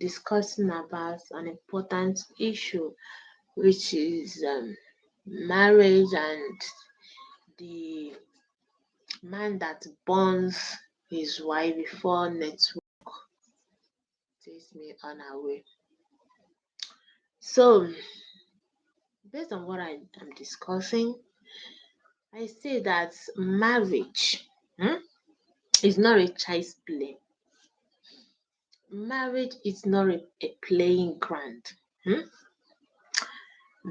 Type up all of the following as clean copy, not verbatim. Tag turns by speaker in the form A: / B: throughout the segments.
A: discussing about an important issue, which is marriage and the man that burns his wife before network takes me on our way. So, based on what I'm discussing, I say that marriage is not a child's play. Marriage is not a playing ground.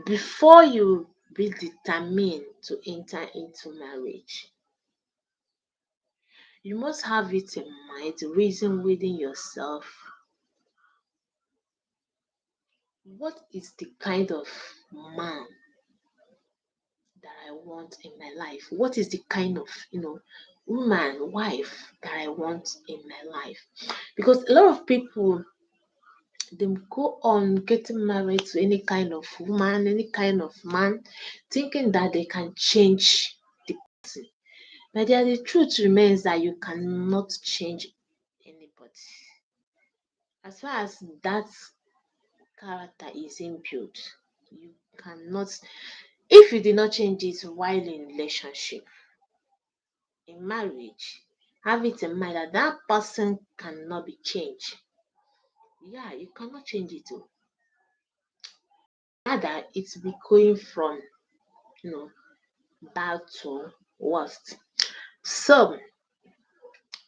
A: Before you be determined to enter into marriage, you must have it in mind, reason within yourself, what is the kind of man that I want in my life? What is the kind of, woman, wife that I want in my life? Because a lot of people, they go on getting married to any kind of woman, any kind of man, thinking that they can change the person. But the truth remains that you cannot change anybody. As far as that character is imbued, you cannot. If you did not change it while in relationship, in marriage, have it in mind that that person cannot be changed. Yeah, you cannot change it. Rather, it's be going from you know bad to worst. So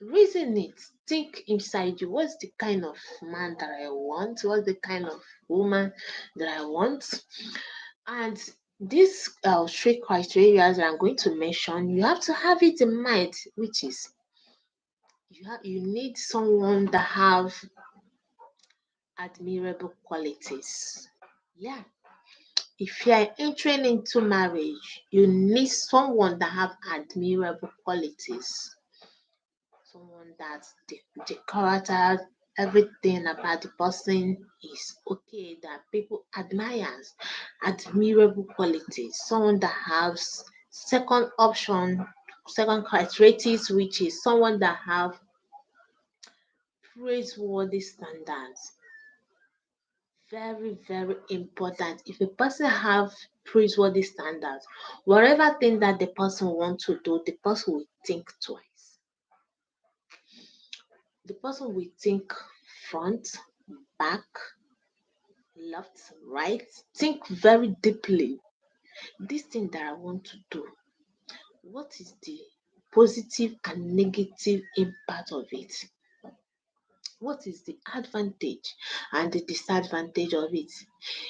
A: reason it, think inside you, what's the kind of man that I want, what's the kind of woman that I want. And these three criteria that I'm going to mention, you have to have it in mind, which is you need someone that have admirable qualities. Yeah, if you are entering into marriage, you need someone that have admirable qualities, someone that the character, everything about the person is okay, that people admires, admirable qualities, someone that has second option, second criteria, which is someone that have praiseworthy standards. Very, very important. If a person have praiseworthy standards, whatever thing that the person want to do, the person will think twice. The person will think front, back, left, right. Think very deeply. This thing that I want to do, what is the positive and negative impact of it? What is the advantage and the disadvantage of it?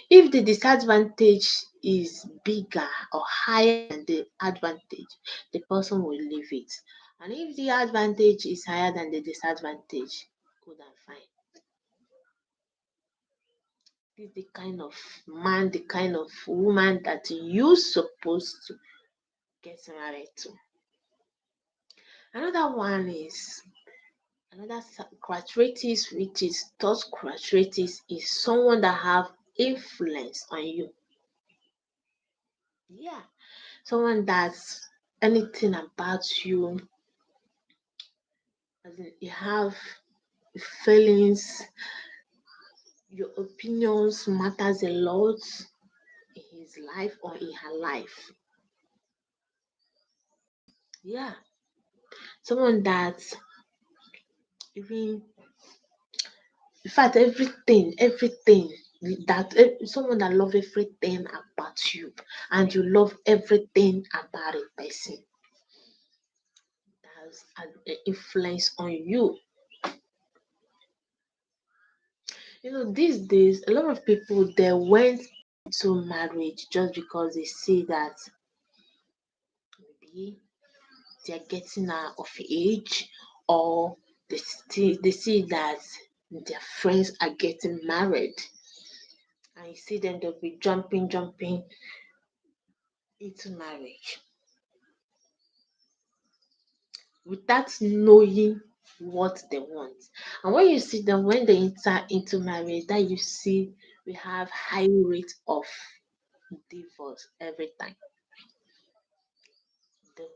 A: If the disadvantage is bigger or higher than the advantage, the person will leave it. And if the advantage is higher than the disadvantage, good and fine. This is the kind of man, the kind of woman that you're supposed to get married to. Another one is another characteristics, which is third characteristics, is someone that have influence on you. Yeah, someone that's anything about you, as in you have feelings, your opinions matters a lot in his life or in her life. Yeah, someone that's even, in fact, everything that someone that love everything about you, and you love everything about a person, has an influence on you. These days, a lot of people, they went to marriage just because they see that maybe they're getting out of age, or they see that their friends are getting married, and you see them, they'll be jumping into marriage without knowing what they want. And when you see them, when they enter into marriage, that you see we have high rate of divorce every time. They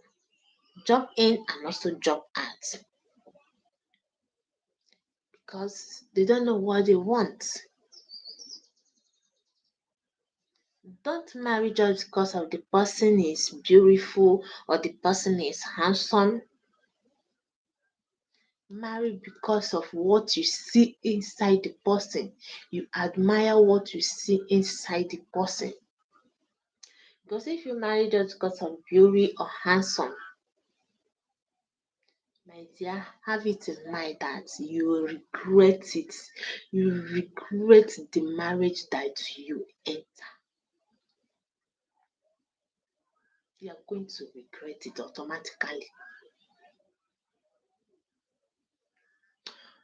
A: jump in and also jump out because they don't know what they want. Don't marry just because of the person is beautiful or the person is handsome. Marry because of what you see inside the person. You admire what you see inside the person. Because if you marry just because of beauty or handsome, my dear, have it in mind that you will regret it. You will regret the marriage that you enter. You are going to regret it automatically.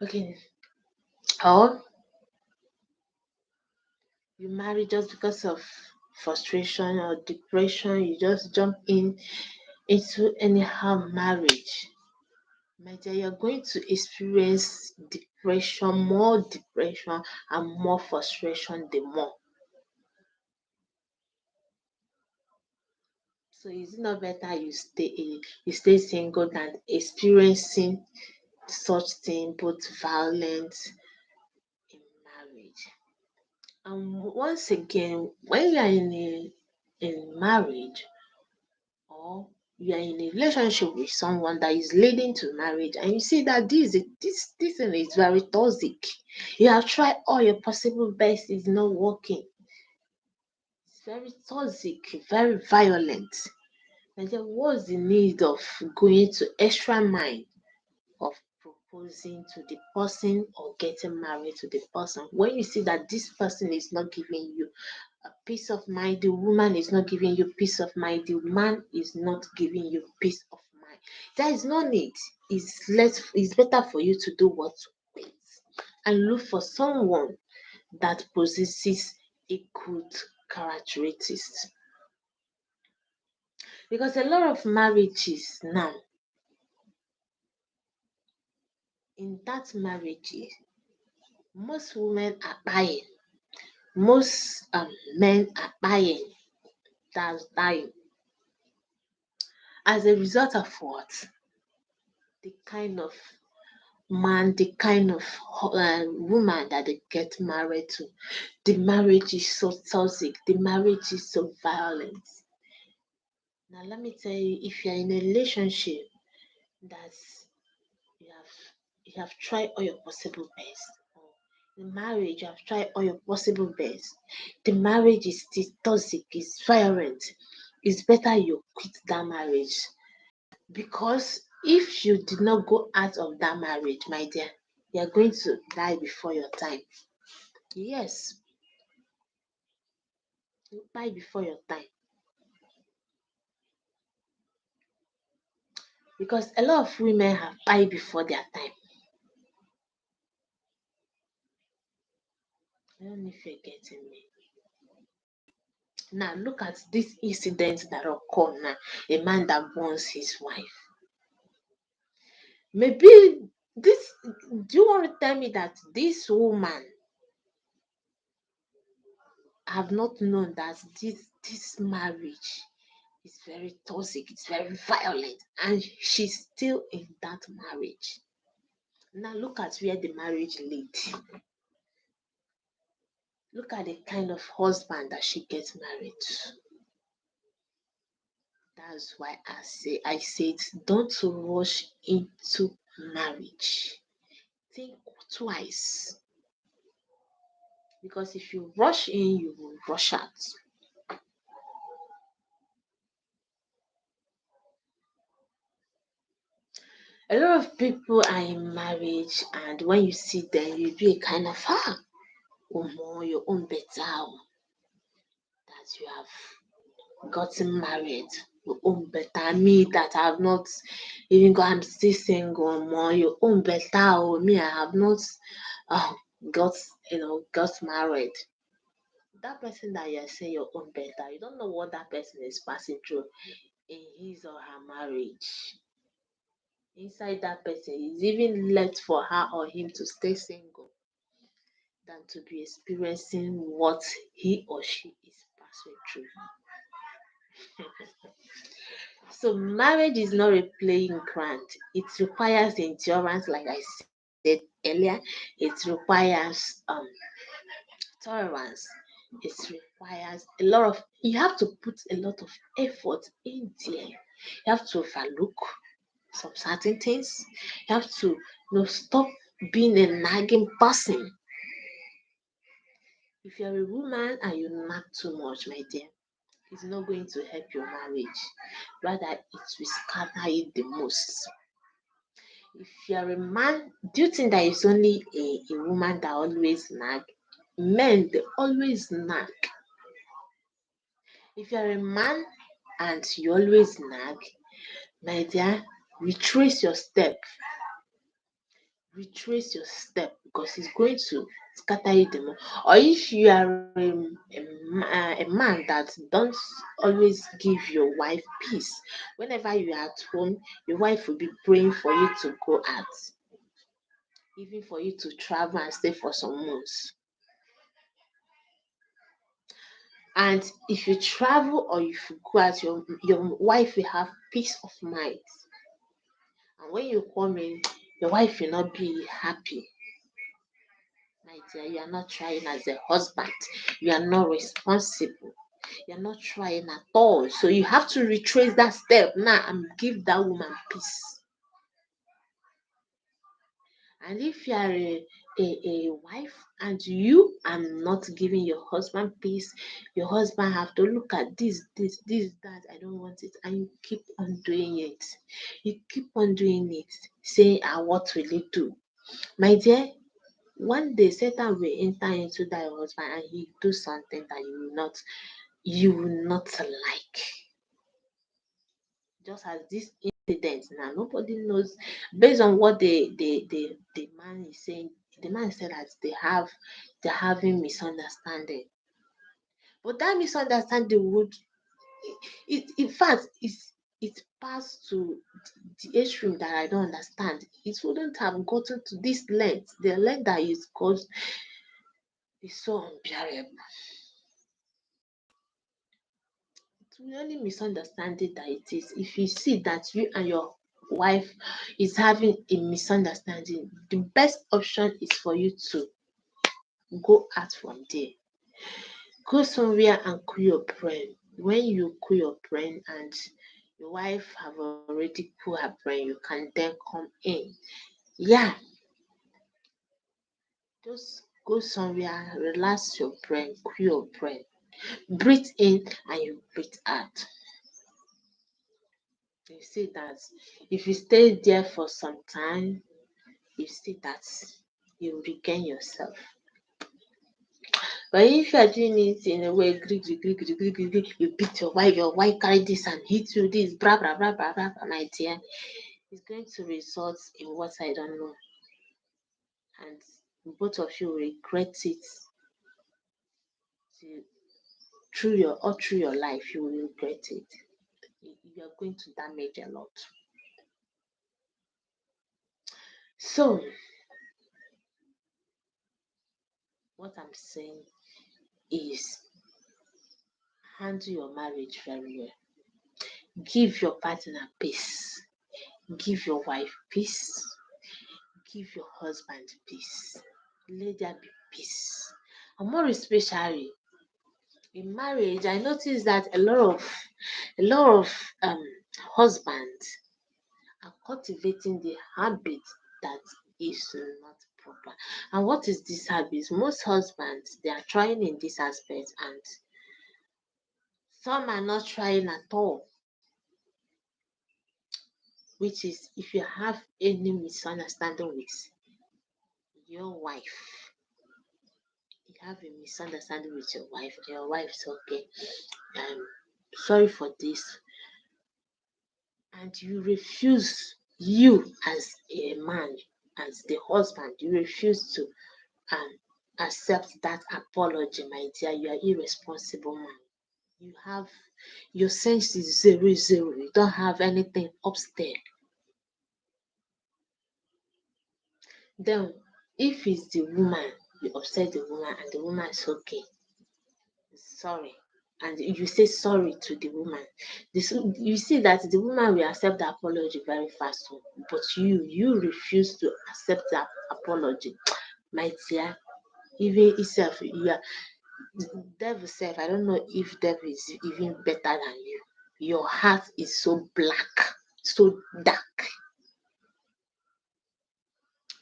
A: Okay. Or you marry just because of frustration or depression, you just jump into anyhow marriage. My dear, you're going to experience depression, and more frustration the more. So is it not better you stay single than experiencing such thing, both violence in marriage? And once again, when you are in marriage, or you are in a relationship with someone that is leading to marriage, and you see that this thing is very toxic, you have tried all your possible best, it's not working, it's very toxic, very violent, and then what's the need of going to extra mile of proposing to the person or getting married to the person when you see that this person is not giving you a peace of mind, the woman is not giving you peace of mind, the man is not giving you peace of mind? There is no need. It's better for you to do what? Wait and look for someone that possesses a good characteristics. Because a lot of marriages now, in that marriages, most women are buying, most men are buying, that's dying. As a result of what? The kind of man, the kind of woman that they get married to. The marriage is so toxic, the marriage is so violent. Now, let me tell you, if you're in a relationship that's you have you have tried all your possible best, or in marriage you have tried all your possible best, the marriage is still toxic, it's violent, it's better you quit that marriage. Because if you did not go out of that marriage, my dear, you are going to die before your time. Yes, you die before your time. Because a lot of women have died before their time. I don't know if you're getting me. Now look at this incident that occurred now. A man that burns his wife. Maybe this, do you want to tell me that this woman have not known that this marriage is very toxic, it's very violent, and she's still in that marriage? Now look at where the marriage lead. Look at the kind of husband that she gets married to. That's why I said don't rush into marriage. Think twice. Because if you rush in, you will rush out. A lot of people are in marriage, and when you see them, you be a kind of more your own better that you have gotten married. Your own better. Me that I have not even got, I'm still single, more your own better. Me, I have not uh, got got married. That person that you're saying your own better, you don't know what that person is passing through in his or her marriage. Inside that person is even left for her or him to stay single than to be experiencing what he or she is passing through. So marriage is not a playing ground. It requires endurance, like I said earlier, it requires tolerance. It requires a lot of, you have to put a lot of effort in there. You have to overlook some certain things. You have to, stop being a nagging person. If you're a woman and you nag too much, my dear, it's not going to help your marriage. Rather, it will scatter it the most. If you're a man, do you think that it's only a woman that always nag? Men, they always nag. If you're a man and you always nag, my dear, retrace your step. Retrace your step because it's going to scatter you the more. Or if you are a man that don't always give your wife peace, whenever you are at home, your wife will be praying for you to go out, even for you to travel and stay for some months. And if you travel or if you go out, your wife will have peace of mind. And when you come in, your wife will not be happy. My dear, you are not trying as a husband. You are not responsible. You're not trying at all. So you have to retrace that step now and give that woman peace. And if you are a wife and you are not giving your husband peace, your husband have to look at this, that, I don't want it. And you keep on doing it. You keep on doing it. Saying, what will it do? My dear, one day Satan will enter into that husband and he do something that you will not like. Just as this incident now, nobody knows based on what the man is saying. The man said that they're having misunderstanding. But that misunderstanding would, it in fact it passed to the extreme that I don't understand. It wouldn't have gotten to this length. The length that is caused is so unbearable. It's the only misunderstanding that it is. If you see that you and your wife is having a misunderstanding, the best option is for you to go out from there. Go somewhere and cool your brain. When you cool your brain and your wife have already cool her brain, you can then come in. Yeah, just go somewhere, relax your brain, cool your brain. Breathe in and you breathe out. You see that if you stay there for some time, you see that you regain yourself. But if you are doing it in a way, you beat your wife carry this and hit you this, blah blah blah blah blah, my dear, it's going to result in what I don't know, and both of you will regret it till, through your life. You will regret it. You are going to damage a lot. So, what I'm saying is handle your marriage very well. Give your partner peace. Give your wife peace. Give your husband peace. Let there be peace. And more especially in marriage, I noticed that a lot of husbands are cultivating the habit that is not proper. And what is this habit? Most husbands, they are trying in this aspect and some are not trying at all. Which is, if you have any misunderstanding with your wife, you have a misunderstanding with your wife is okay, sorry for this, and you refuse, you as a man, as the husband, you refuse to um accept that apology, my dear, you are irresponsible man. You have, your sense is zero zero, you don't have anything upstairs. Then if it's the woman, you upset the woman and the woman is okay, sorry, and you say sorry to the woman, you see that the woman will accept the apology very fast, but you refuse to accept that apology. My dear, even itself, you are devil self. I don't know if devil is even better than you. Your heart is so black, so dark,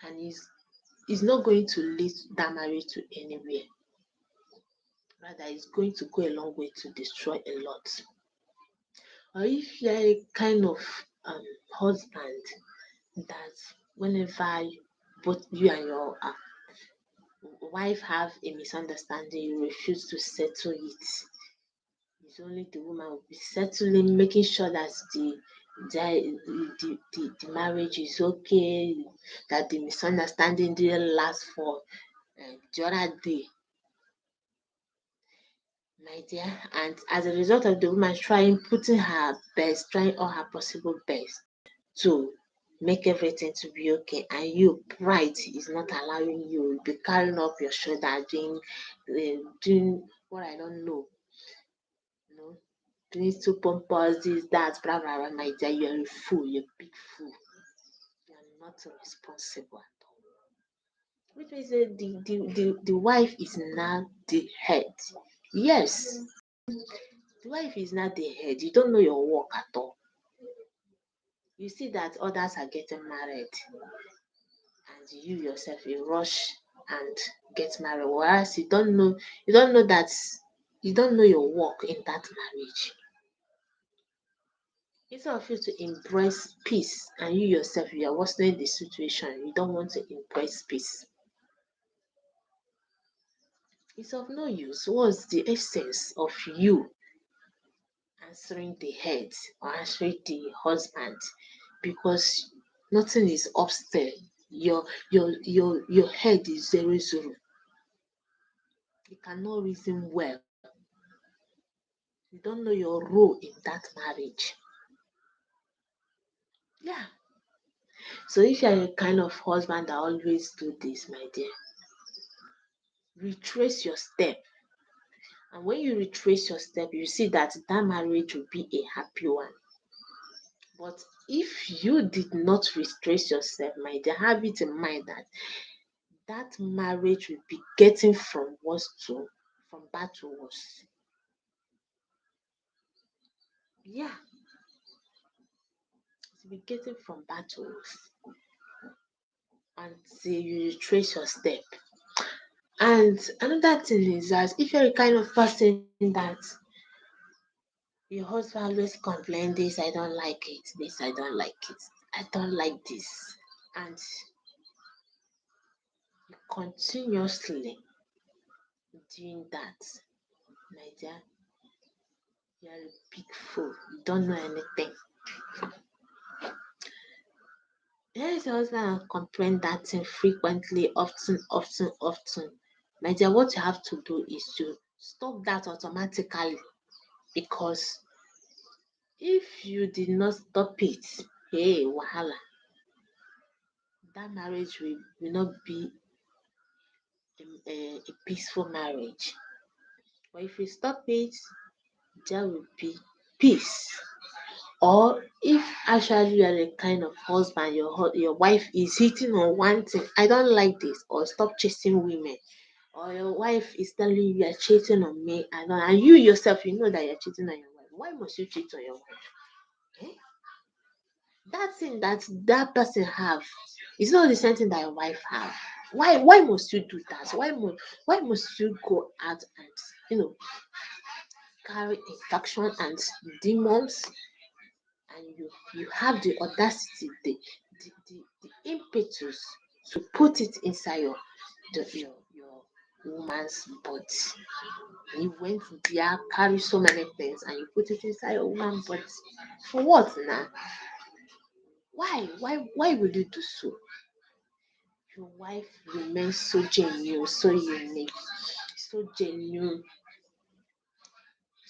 A: and is not going to lead that marriage to anywhere. Rather, it's going to go a long way to destroy a lot. Or if you're a kind of husband that whenever both you and your wife have a misunderstanding, you refuse to settle it. It's only the woman will be settling, making sure that the marriage is okay, that the misunderstanding didn't last for the other day, my dear. And as a result of the woman putting her best, trying all her possible best to make everything to be okay, and you pride is not allowing you be carrying up your shoulder, doing what I don't know, you know, doing too pompous, this, that, blah, blah, blah, my dear. You're a fool, you're a big fool. You're not responsible at all. Which means that the wife is now the head. Yes, the wife is not the head. You don't know your work at all. You see that others are getting married, and you yourself you rush and get married, whereas you don't know that you don't know your work in that marriage. Instead of you to embrace peace, and you yourself you are worsening the situation, you don't want to embrace peace. It's of no use. What's the essence of you answering the head or answering the husband? Because nothing is upstairs. Your head is 0 0. You cannot reason well. You don't know your role in that marriage. Yeah. So if you're a kind of husband that always do this, my dear, retrace your step. And when you retrace your step, you see that that marriage will be a happy one. But if you did not retrace yourself, my dear, have it in mind that that marriage will be getting from bad to worse. Yeah, it will be getting from bad to worse until you retrace your step. And another thing is that if you're a kind of person that your husband always complain, this I don't like it, this I don't like it, I don't like this, and you continuously doing that, my dear, you're a big fool. You don't know anything. There is a husband that complain that thing frequently, often. My dear, what you have to do is to stop that automatically, because if you did not stop it, hey, wahala, that marriage will not be a peaceful marriage. But if you stop it, there will be peace. Or if actually you are the kind of husband, your wife is hitting on one thing, I don't like this, or stop chasing women, or your wife is telling you you are cheating on me, and you yourself you know that you're cheating on your wife. Why must you cheat on your wife? Eh? That thing that that person have is not the same thing that your wife have. Why must you do that? Why must you go out and you know carry infection and demons, and you have the audacity, the impetus to put it inside your woman's body. You went there, carry so many things, and you put it inside your woman's body. For what now? Why would you do so? Your wife remains so genuine, so unique, so genuine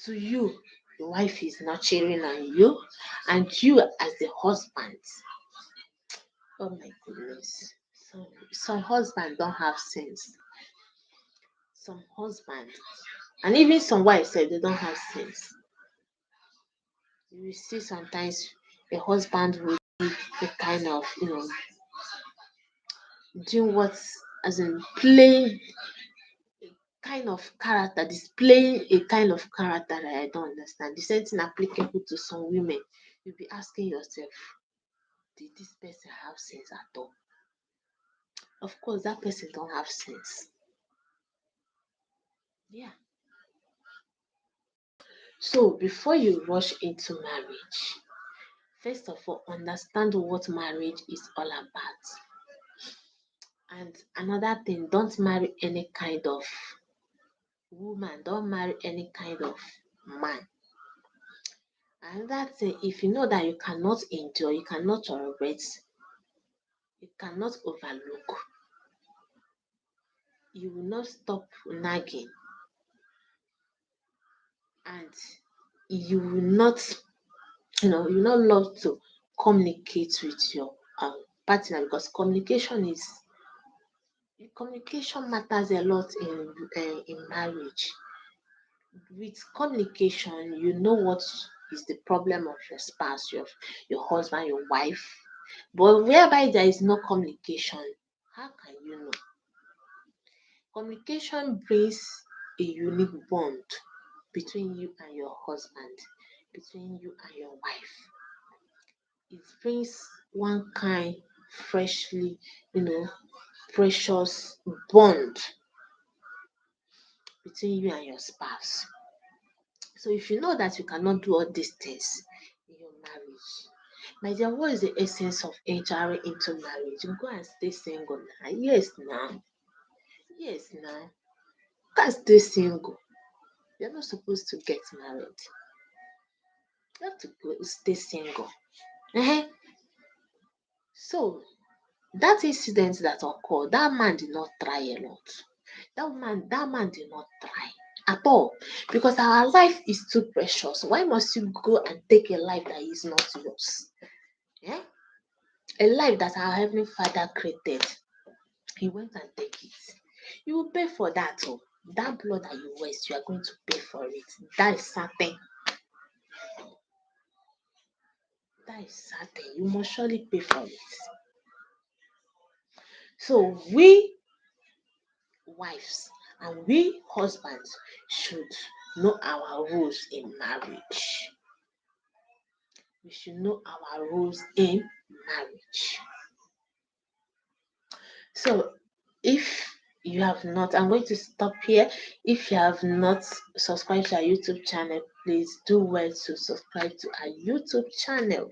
A: to you. Your wife is not cheating on you, and you as the husband. Oh my goodness. Some husbands don't have sense. Some husbands And even some wives say they don't have sense. You will see sometimes a husband will be a kind of, doing what, as in playing kind of character, displaying a kind of character that I don't understand. The same thing applicable to some women. You'll be asking yourself, did this person have sense at all? Of course, that person don't have sense. Yeah. So before you rush into marriage, first of all, understand what marriage is all about. And another thing, don't marry any kind of woman, don't marry any kind of man. Another thing, if you know that you cannot endure, you cannot tolerate, you cannot overlook, you will not stop nagging, and you will not, you will not love to communicate with your partner, because communication matters a lot in marriage. With communication, you know what is the problem of your spouse, your husband, your wife. But whereby there is no communication, how can you know? Communication brings a unique bond between you and your husband, between you and your wife. It brings one kind freshly, precious bond between you and your spouse. So if you know that you cannot do all these things in your marriage, my dear, what is the essence of entering into marriage? You go and stay single now. Yes, now. Yes, now. You can't stay single. You're not supposed to get married. You have to stay single. uh So that incident that occurred, that man did not try a lot. That man did not try at all, because our life is too precious. Why must you go and take a life that is not yours? Yeah? A life that our Heavenly Father created. He went and take it. You will pay for that. Oh. That blood that you waste, you are going to pay for it. That is certain. That is certain. You must surely pay for it. So we wives and we husbands should know our rules in marriage. We should know our rules in marriage. So if you have not, I'm going to stop here. If you have not subscribed to our YouTube channel, please do well to subscribe to our YouTube channel.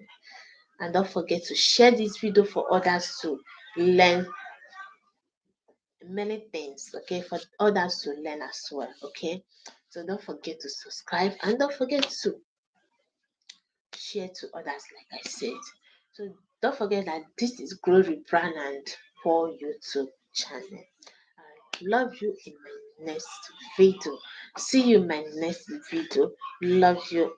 A: And don't forget to share this video for others to learn many things, okay, for others to learn as well, okay. So don't forget to subscribe and don't forget to share to others, like I said. So don't forget that this is Glory Brand and for YouTube channel. I love you in my next video. See you in my next video. Love you.